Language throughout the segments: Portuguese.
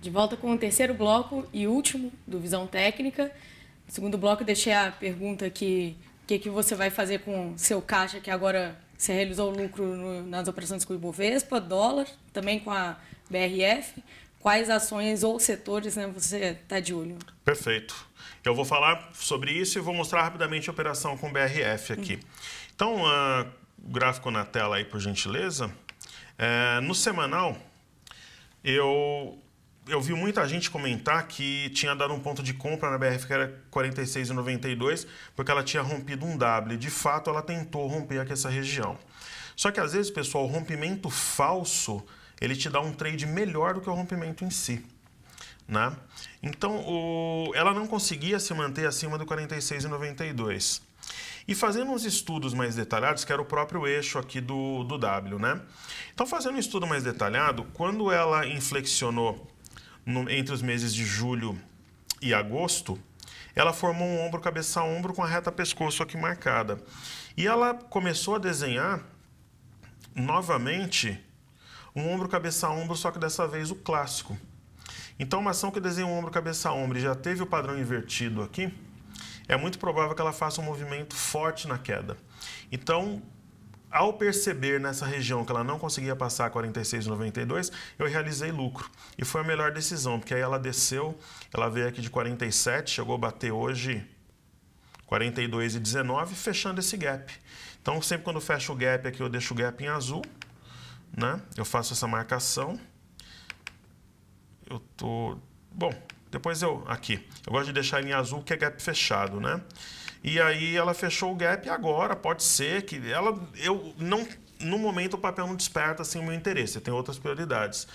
De volta com o terceiro bloco e último do Visão Técnica. No segundo bloco, eu deixei a pergunta aqui: o que você vai fazer com seu caixa, que agora você realizou lucro nas operações com o Ibovespa, dólar, também com a BRF. Quais ações ou setores, né, você está de olho? Perfeito. Eu vou falar sobre isso e vou mostrar rapidamente a operação com o BRF aqui. Então, o gráfico na tela aí, por gentileza. No semanal, eu vi muita gente comentar que tinha dado um ponto de compra na BRF que era 46,92, porque ela tinha rompido um W. De fato, ela tentou romper aqui essa região. Só que às vezes, pessoal, o rompimento falso, ele te dá um trade melhor do que o rompimento em si, né? Então, ela não conseguia se manter acima do 46,92. E fazendo uns estudos mais detalhados, que era o próprio eixo aqui do W, né? Então, fazendo um estudo mais detalhado, quando ela inflexionou entre os meses de julho e agosto, ela formou um ombro, cabeça a ombro com a reta pescoço aqui marcada. E ela começou a desenhar novamente um ombro, cabeça a ombro, só que dessa vez o clássico. Então, uma ação que desenha um ombro, cabeça a ombro e já teve o padrão invertido aqui, é muito provável que ela faça um movimento forte na queda. Então, ao perceber nessa região que ela não conseguia passar 46,92, eu realizei lucro. E foi a melhor decisão, porque aí ela desceu, ela veio aqui de 47, chegou a bater hoje 42,19, fechando esse gap. Então, sempre quando eu fecho o gap aqui, eu deixo o gap em azul, né? Eu faço essa marcação. Bom, depois aqui. Eu gosto de deixar ele em azul, que é gap fechado, né? E aí ela fechou o gap agora, pode ser que no momento o papel não desperta assim o meu interesse, tem outras prioridades.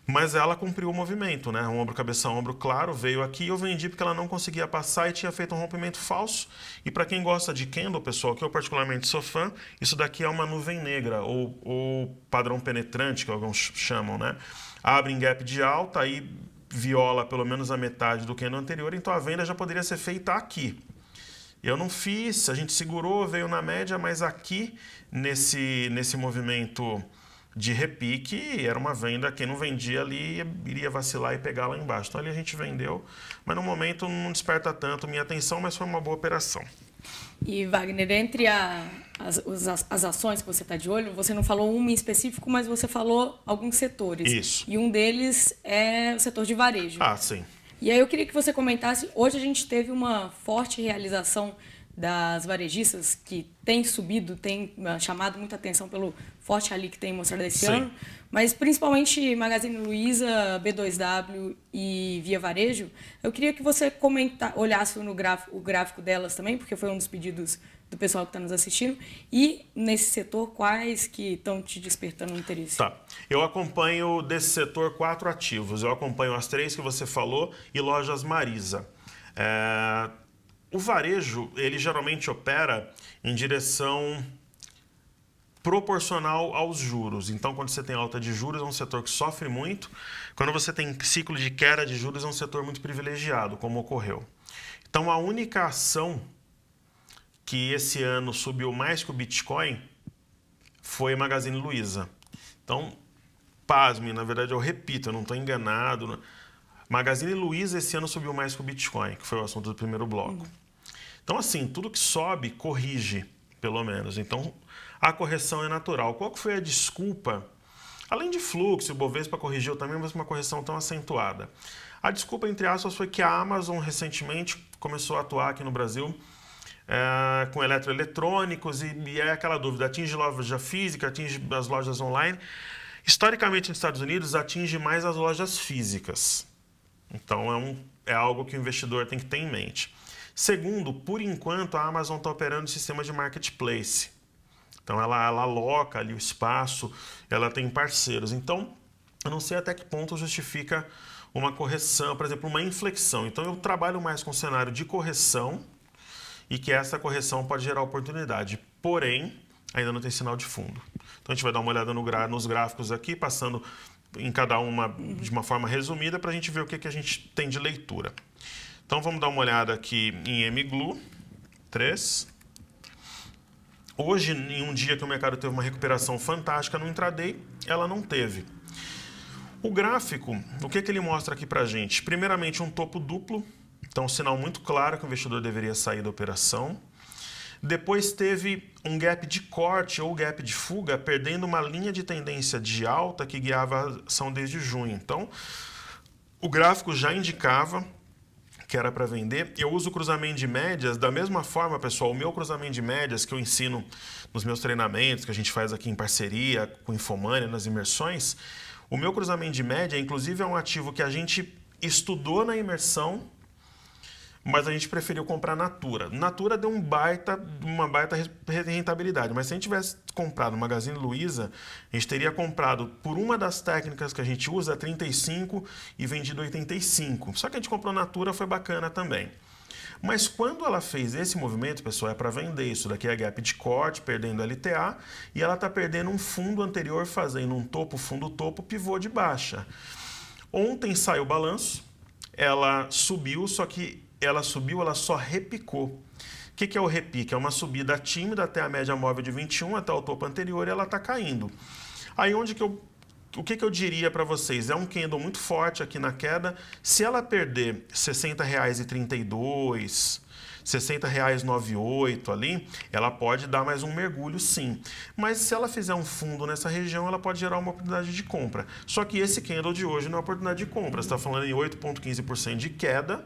Mas ela cumpriu o movimento, né? Um ombro, cabeça, ombro, claro, veio aqui. Eu vendi porque ela não conseguia passar e tinha feito um rompimento falso. E para quem gosta de candle, pessoal, que eu particularmente sou fã, isso daqui é uma nuvem negra, ou padrão penetrante, que alguns chamam, né? Abre em gap de alta, aí viola pelo menos a metade do candle anterior, então a venda já poderia ser feita aqui. Eu não fiz, a gente segurou, veio na média, mas aqui, nesse movimento de repique, era uma venda, quem não vendia ali iria vacilar e pegar lá embaixo. Então ali a gente vendeu, mas no momento não desperta tanto minha atenção, mas foi uma boa operação. E, Wagner, entre as ações que você está de olho, você não falou uma em específico, mas você falou alguns setores. Isso. E um deles é o setor de varejo. Ah, sim. E aí eu queria que você comentasse, hoje a gente teve uma forte realização das varejistas que tem subido, tem chamado muita atenção pelo forte rally que tem mostrado esse ano, mas principalmente Magazine Luiza, B2W e Via Varejo. Eu queria que você olhasse no o gráfico delas também, porque foi um dos pedidos do pessoal que está nos assistindo, e nesse setor, quais que estão te despertando interesse? Tá. Eu acompanho desse setor 4 ativos. Eu acompanho as 3 que você falou e lojas Marisa. O varejo, ele geralmente opera em direção proporcional aos juros. Então, quando você tem alta de juros, é um setor que sofre muito. Quando você tem ciclo de queda de juros, é um setor muito privilegiado, como ocorreu. Então, a única ação que esse ano subiu mais que o Bitcoin foi a Magazine Luiza. Então, pasme, na verdade eu repito, eu não estou enganado. Magazine Luiza esse ano subiu mais que o Bitcoin, que foi o assunto do primeiro bloco. Então, assim, tudo que sobe, corrige, pelo menos. Então, a correção é natural. Qual que foi a desculpa? Além de fluxo, o Bovespa corrigiu também, mas uma correção tão acentuada. A desculpa, entre aspas, foi que a Amazon recentemente começou a atuar aqui no Brasil com eletroeletrônicos e é aquela dúvida, atinge loja física, atinge as lojas online. Historicamente, nos Estados Unidos, atinge mais as lojas físicas. Então, é algo que o investidor tem que ter em mente. Segundo, por enquanto, a Amazon está operando o sistema de marketplace. Então, ela aloca ali o espaço, ela tem parceiros. Então, eu não sei até que ponto justifica uma correção, por exemplo, uma inflexão. Então, eu trabalho mais com o cenário de correção e que essa correção pode gerar oportunidade. Porém, ainda não tem sinal de fundo. Então, a gente vai dar uma olhada nos gráficos aqui, passando em cada uma de uma forma resumida para a gente ver o que a gente tem de leitura. Então, vamos dar uma olhada aqui em MGLU 3. Hoje, em um dia que o mercado teve uma recuperação fantástica no intraday, ela não teve. O gráfico, o que ele mostra aqui para a gente? Primeiramente, um topo duplo, então um sinal muito claro que o investidor deveria sair da operação. Depois teve um gap de corte ou gap de fuga, perdendo uma linha de tendência de alta que guiava a ação desde junho. Então, o gráfico já indicava que era para vender. Eu uso o cruzamento de médias da mesma forma, pessoal. O meu cruzamento de médias que eu ensino nos meus treinamentos, que a gente faz aqui em parceria com Infomania, nas imersões, o meu cruzamento de média, inclusive, é um ativo que a gente estudou na imersão, mas a gente preferiu comprar Natura. Natura deu uma baita rentabilidade, mas se a gente tivesse comprado no Magazine Luiza, a gente teria comprado por uma das técnicas que a gente usa, 35 e vendido 85. Só que a gente comprou Natura, foi bacana também. Mas quando ela fez esse movimento, pessoal, é para vender. Isso daqui é gap de corte, perdendo LTA, e ela está perdendo um fundo anterior, fazendo um topo, fundo, topo, pivô de baixa. Ontem saiu o balanço, ela subiu, só que ela só repicou. O que é o repique? É uma subida tímida até a média móvel de 21, até o topo anterior, e ela está caindo. Aí o que eu diria para vocês? É um candle muito forte aqui na queda. Se ela perder R$ 60,32, R$ 60,98 ali, ela pode dar mais um mergulho sim. Mas se ela fizer um fundo nessa região, ela pode gerar uma oportunidade de compra. Só que esse candle de hoje não é oportunidade de compra. Você está falando em 8,15% de queda,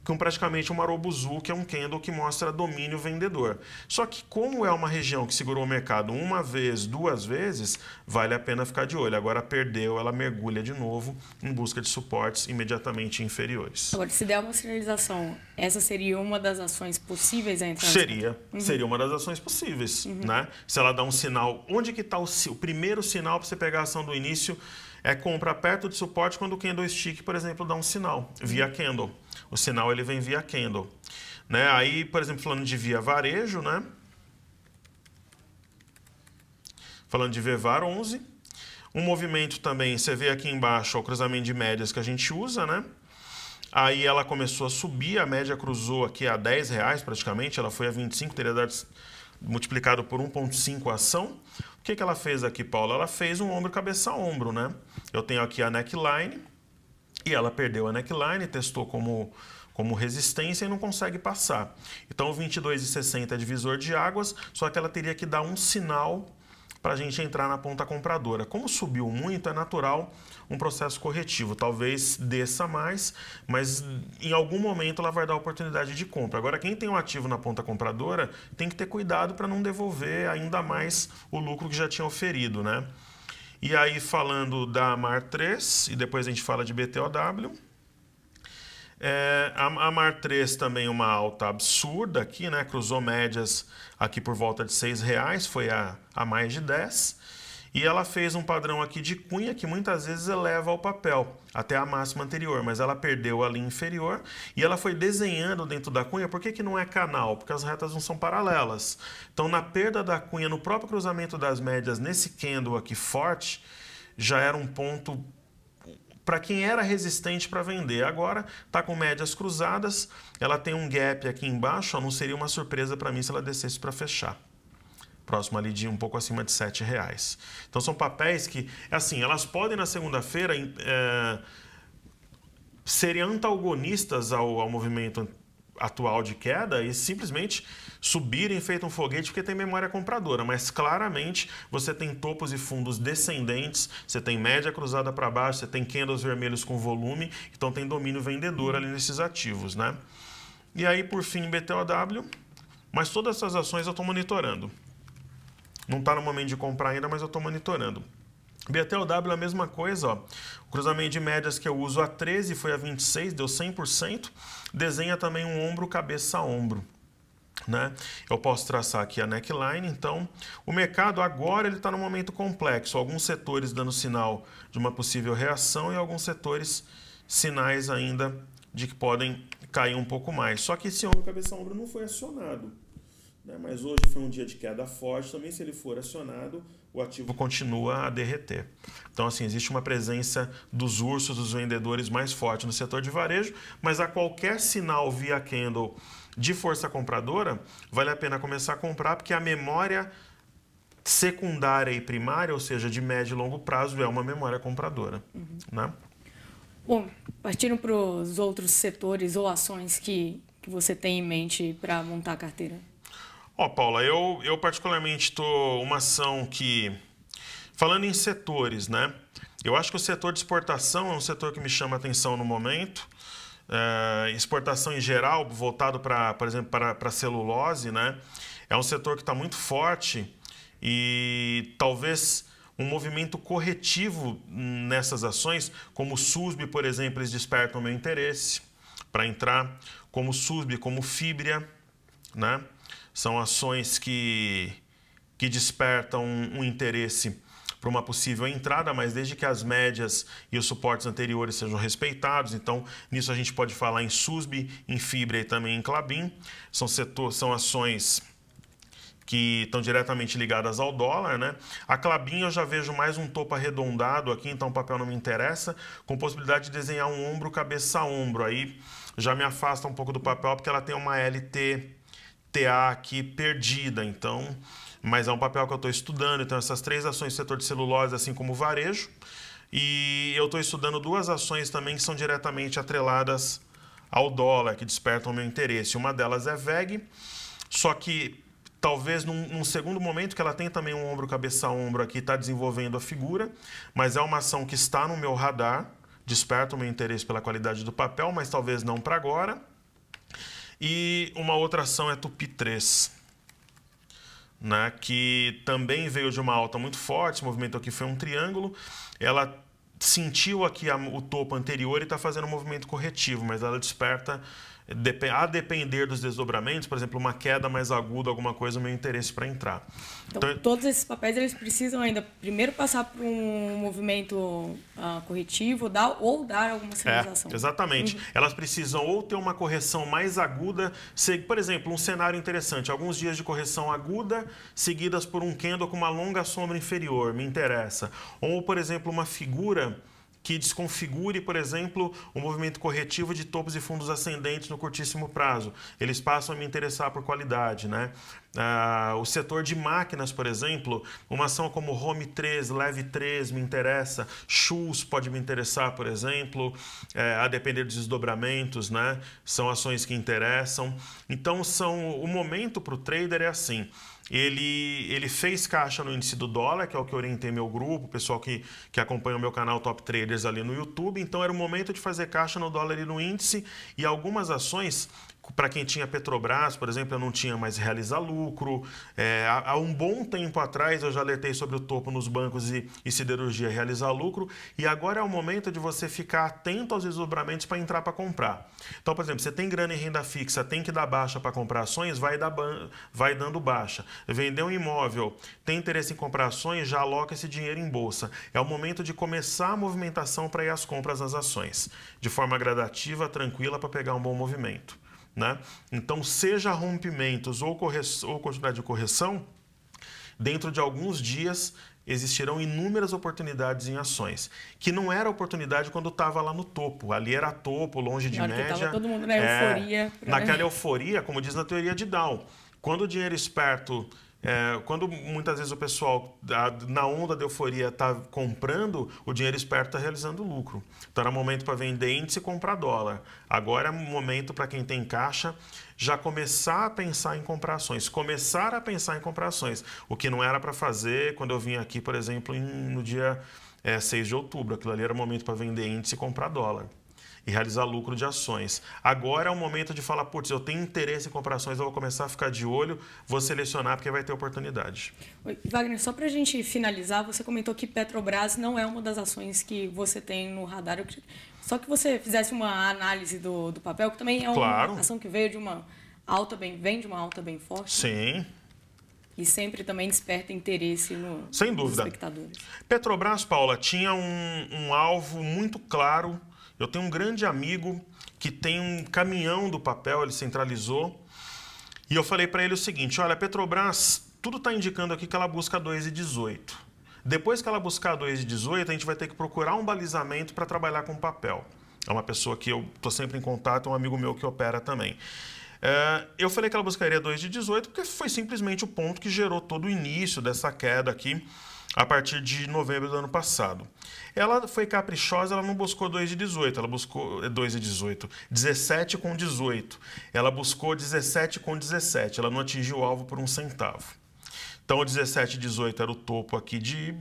com praticamente um Marubozu, que é um candle que mostra domínio vendedor. Só que como é uma região que segurou o mercado uma vez, duas vezes, vale a pena ficar de olho. Agora perdeu, ela mergulha de novo em busca de suportes imediatamente inferiores. Agora, se der uma sinalização, essa seria uma das ações possíveis a entrar? Seria uma das ações possíveis, né? Se ela dá um sinal, onde que está o primeiro sinal para você pegar a ação do início? É comprar perto de suporte quando o candlestick, por exemplo, dá um sinal via candle. O sinal ele vem via candle, né? Aí, por exemplo, falando de via varejo, né? Falando de VVAR 11, um movimento também, você vê aqui embaixo, ó, o cruzamento de médias que a gente usa, né? Aí ela começou a subir, a média cruzou aqui a R$10 praticamente, ela foi a 25, teria dado multiplicado por 1,5 a ação. O que ela fez aqui, Paulo? Ela fez um ombro cabeça a ombro, né? Eu tenho aqui a neckline e ela perdeu a neckline, testou como resistência e não consegue passar. Então, 22,60 é divisor de águas, só que ela teria que dar um sinal para a gente entrar na ponta compradora. Como subiu muito, é natural um processo corretivo. Talvez desça mais, mas em algum momento ela vai dar oportunidade de compra. Agora, quem tem um ativo na ponta compradora tem que ter cuidado para não devolver ainda mais o lucro que já tinha oferido, né? E aí, falando da MAR3, e depois a gente fala de BTOW, a MAR3 também uma alta absurda aqui, né? Cruzou médias aqui por volta de R$6, foi a mais de 10. E ela fez um padrão aqui de cunha que muitas vezes eleva ao papel, até a máxima anterior, mas ela perdeu a linha inferior e ela foi desenhando dentro da cunha. Por que não é canal? Porque as retas não são paralelas. Então, na perda da cunha, no próprio cruzamento das médias, nesse candle aqui forte, já era um ponto para quem era resistente para vender. Agora está com médias cruzadas, ela tem um gap aqui embaixo, ó, não seria uma surpresa para mim se ela descesse para fechar. Próximo ali de um pouco acima de R$7. Então são papéis que, assim, elas podem na segunda-feira serem antagonistas ao movimento atual de queda e simplesmente subirem feito um foguete porque tem memória compradora, mas claramente você tem topos e fundos descendentes, você tem média cruzada para baixo, você tem candles vermelhos com volume, então tem domínio vendedor ali nesses ativos, né? E aí, por fim, BTOW, mas todas essas ações eu estou monitorando. Não está no momento de comprar ainda, mas eu estou monitorando. BTOW é a mesma coisa, ó. O cruzamento de médias que eu uso a 13 foi a 26, deu 100%. Desenha também um ombro, cabeça a ombro, né? Eu posso traçar aqui a neckline. Então, o mercado agora ele está num momento complexo. Alguns setores dando sinal de uma possível reação e alguns setores sinais ainda de que podem cair um pouco mais. Só que esse ombro, cabeça a ombro não foi acionado, né? Mas hoje foi um dia de queda forte, também se ele for acionado, o ativo continua a derreter. Então, assim, existe uma presença dos ursos, dos vendedores mais forte no setor de varejo, mas a qualquer sinal via candle de força compradora, vale a pena começar a comprar, porque a memória secundária e primária, ou seja, de médio e longo prazo, é uma memória compradora. Né? Bom, partindo para os outros setores ou ações que você tem em mente para montar a carteira. Paula, eu particularmente estou uma ação que, falando em setores, né? Eu acho que o setor de exportação é um setor que me chama a atenção no momento. Exportação em geral, voltado por exemplo, para celulose, né? É um setor que está muito forte e talvez um movimento corretivo nessas ações, como o SUSB, por exemplo, eles despertam o meu interesse para entrar, como o SUSB, como o Fibria, né? São ações que despertam um interesse para uma possível entrada, mas desde que as médias e os suportes anteriores sejam respeitados. Então, nisso a gente pode falar em SUSB, em Fibria e também em Klabin. São ações que estão diretamente ligadas ao dólar, né? A Klabin eu já vejo mais um topo arredondado aqui, então o papel não me interessa, com possibilidade de desenhar um ombro, cabeça a ombro. Aí já me afasta um pouco do papel, porque ela tem uma LTA aqui perdida, então, mas é um papel que eu estou estudando. Então, essas 3 ações do setor de celulose, assim como o varejo, e eu estou estudando 2 ações também que são diretamente atreladas ao dólar, que despertam o meu interesse. Uma delas é VEG, só que talvez num segundo momento, que ela tem também um ombro, cabeça a ombro aqui, está desenvolvendo a figura, mas é uma ação que está no meu radar, desperta o meu interesse pela qualidade do papel, mas talvez não para agora. E uma outra ação é Tupi 3, né, que também veio de uma alta muito forte, esse movimento aqui foi um triângulo, ela sentiu aqui o topo anterior e está fazendo um movimento corretivo, mas ela desperta, a depender dos desdobramentos, por exemplo, uma queda mais aguda, alguma coisa, o meu interesse para entrar. Então, todos esses papéis eles precisam ainda primeiro passar por um movimento corretivo ou dar alguma sinalização. Exatamente. Elas precisam ou ter uma correção mais aguda, por exemplo, um cenário interessante, alguns dias de correção aguda seguidas por um candle com uma longa sombra inferior, me interessa. Ou, por exemplo, uma figura que desconfigure, por exemplo, o movimento corretivo de topos e fundos ascendentes no curtíssimo prazo. Eles passam a me interessar por qualidade, né? O setor de máquinas, por exemplo, uma ação como Home 3, Leve 3 me interessa, Shoes pode me interessar, por exemplo, a depender dos desdobramentos, né? São ações que interessam. Então, o momento para o trader é assim. Ele fez caixa no índice do dólar, que é o que eu orientei meu grupo, o pessoal que acompanha o meu canal Top Traders ali no YouTube. Então, era o momento de fazer caixa no dólar e no índice. E algumas ações, para quem tinha Petrobras, por exemplo, eu não tinha mais realizar lucro. Há um bom tempo atrás, eu já alertei sobre o topo nos bancos e siderurgia realizar lucro. E agora é o momento de você ficar atento aos desdobramentos para entrar para comprar. Então, por exemplo, você tem grana em renda fixa, tem que dar baixa para comprar ações, vai dando baixa. Vender um imóvel, tem interesse em comprar ações, já aloca esse dinheiro em bolsa. É o momento de começar a movimentação para ir às compras das ações, de forma gradativa, tranquila, para pegar um bom movimento, né? Então, seja rompimentos ou continuidade de correção, dentro de alguns dias existirão inúmeras oportunidades em ações, que não era oportunidade quando estava lá no topo. Ali era topo, longe de média. Estava todo mundo na euforia. Naquela euforia, como diz na teoria de Dow. Quando o dinheiro esperto, quando muitas vezes o pessoal, na onda da euforia, está comprando, o dinheiro esperto está realizando lucro. Então era momento para vender índice e comprar dólar. Agora é momento para quem tem caixa já começar a pensar em comprar ações. Começar a pensar em comprar ações. O que não era para fazer quando eu vim aqui, por exemplo, no dia 6 de outubro. Aquilo ali era momento para vender índice e comprar dólar. E realizar lucro de ações. Agora é o momento de falar, putz, eu tenho interesse em comprar ações, eu vou começar a ficar de olho, vou selecionar porque vai ter oportunidade. Oi, Wagner, só para a gente finalizar, você comentou que Petrobras não é uma das ações que você tem no radar. Só que você fizesse uma análise do papel, que também é uma ação que veio de uma alta vem de uma alta bem forte. Sim. E sempre também desperta interesse nos espectadores. Petrobras, Paula, tinha um alvo muito claro. Eu tenho um grande amigo que tem um caminhão do papel, ele centralizou. E eu falei para ele o seguinte, olha, a Petrobras, tudo está indicando aqui que ela busca 2,18. Depois que ela buscar 2,18, a gente vai ter que procurar um balizamento para trabalhar com papel. É uma pessoa que eu estou sempre em contato, é um amigo meu que opera também. Eu falei que ela buscaria 2,18 porque foi simplesmente o ponto que gerou todo o início dessa queda aqui a partir de novembro do ano passado. Ela foi caprichosa, ela não buscou 2,18, ela buscou 2,18, 17,18. Ela buscou 17,17, ela não atingiu o alvo por 1 centavo. Então, o 17,18 era o topo aqui de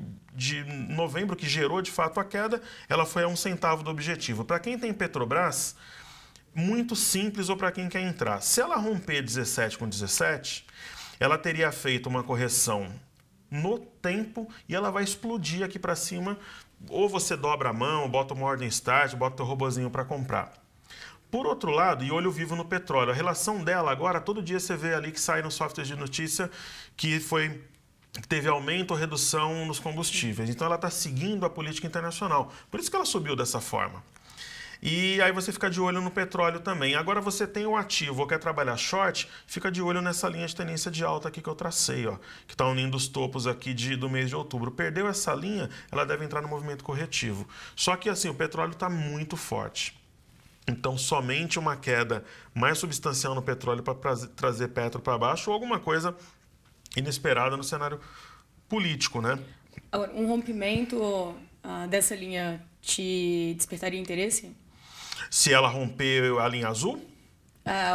novembro, que gerou de fato a queda, ela foi a 1 centavo do objetivo. Para quem tem Petrobras, muito simples, ou para quem quer entrar. Se ela romper 17,17, ela teria feito uma correção no tempo e ela vai explodir aqui para cima. Ou você dobra a mão, bota uma ordem start, bota o teu robozinho para comprar. Por outro lado, e olho vivo no petróleo, a relação dela agora, todo dia você vê ali que sai no software de notícia que teve aumento ou redução nos combustíveis. Então ela está seguindo a política internacional. Por isso que ela subiu dessa forma. E aí você fica de olho no petróleo também. Agora você tem o ativo ou quer trabalhar short, fica de olho nessa linha de tendência de alta aqui que eu tracei, ó, que está unindo os topos aqui do mês de outubro. Perdeu essa linha, ela deve entrar no movimento corretivo. Só que assim, o petróleo está muito forte. Então, somente uma queda mais substancial no petróleo para trazer Petro para baixo ou alguma coisa inesperada no cenário político, né? Agora, um rompimento dessa linha te despertaria interesse? Se ela romper a linha azul?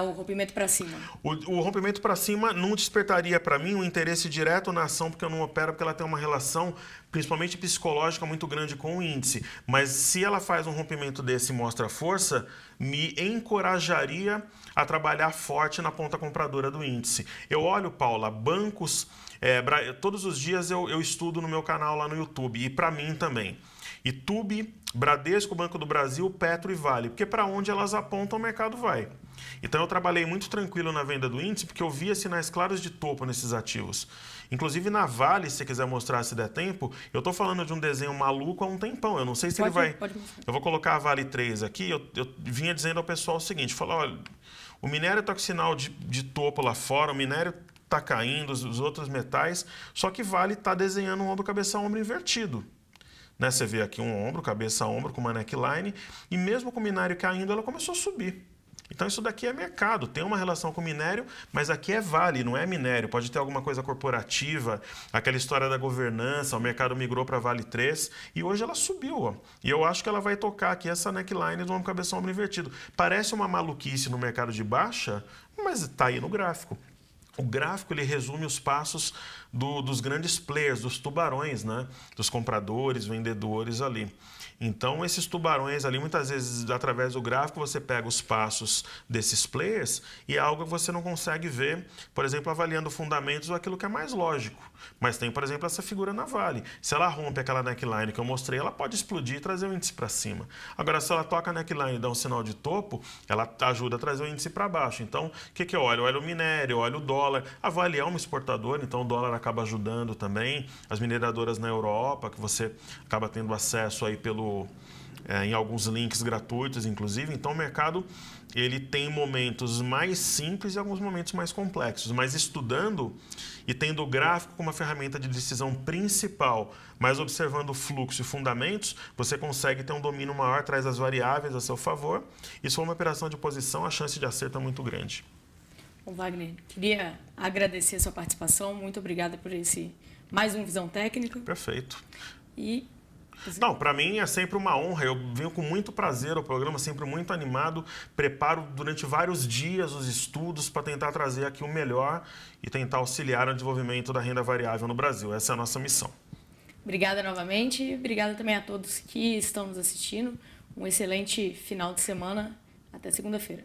O rompimento para cima. O rompimento para cima não despertaria para mim um interesse direto na ação, porque eu não opero, porque ela tem uma relação, principalmente psicológica, muito grande com o índice. Mas se ela faz um rompimento desse e mostra força, me encorajaria a trabalhar forte na ponta compradora do índice. Eu olho, Paula, bancos, todos os dias eu estudo no meu canal lá no YouTube, e para mim também. Itube, Bradesco, Banco do Brasil, Petro e Vale, porque para onde elas apontam o mercado vai. Então eu trabalhei muito tranquilo na venda do índice, porque eu via sinais claros de topo nesses ativos. Inclusive na Vale, se você quiser mostrar se der tempo, eu estou falando de um desenho maluco há um tempão, eu não sei se ele vai... Eu vou colocar a Vale 3 aqui, eu vinha dizendo ao pessoal o seguinte, falar, olha, o minério está com sinal de topo lá fora, o minério está caindo, os outros metais, só que Vale está desenhando um ombro, cabeça, ombro invertido. Né? Você vê aqui um ombro, cabeça, ombro, com uma neckline, e mesmo com o minério caindo, ela começou a subir. Então isso daqui é mercado, tem uma relação com minério, mas aqui é Vale, não é minério. Pode ter alguma coisa corporativa, aquela história da governança, o mercado migrou para Vale 3 e hoje ela subiu. Ó. E eu acho que ela vai tocar aqui essa neckline do ombro, cabeça, ombro invertido. Parece uma maluquice no mercado de baixa, mas está aí no gráfico. O gráfico ele resume os passos dos grandes players, dos tubarões, né? Dos compradores, vendedores ali. Então, esses tubarões ali, muitas vezes, através do gráfico, você pega os passos desses players e é algo que você não consegue ver, por exemplo, avaliando fundamentos ou aquilo que é mais lógico. Mas tem, por exemplo, essa figura na Vale. Se ela rompe aquela neckline que eu mostrei, ela pode explodir e trazer o índice para cima. Agora, se ela toca a neckline e dá um sinal de topo, ela ajuda a trazer o índice para baixo. Então, o que eu olho? Eu olho o minério, eu olho o dólar. A Vale é uma exportadora, então o dólar acaba ajudando também. As mineradoras na Europa, que você acaba tendo acesso aí em alguns links gratuitos, inclusive. Então, o mercado ele tem momentos mais simples e alguns momentos mais complexos. Mas estudando e tendo o gráfico como uma ferramenta de decisão principal, mas observando o fluxo e fundamentos, você consegue ter um domínio maior, traz as variáveis a seu favor. E se for uma operação de posição, a chance de acerto é muito grande. Bom, Wagner, queria agradecer a sua participação. Muito obrigada por mais uma Visão Técnica. Perfeito. Não, para mim é sempre uma honra. Eu venho com muito prazer ao programa, sempre muito animado. Preparo durante vários dias os estudos para tentar trazer aqui o melhor e tentar auxiliar no desenvolvimento da renda variável no Brasil. Essa é a nossa missão. Obrigada novamente. Obrigada também a todos que estão nos assistindo. Um excelente final de semana. Até segunda-feira.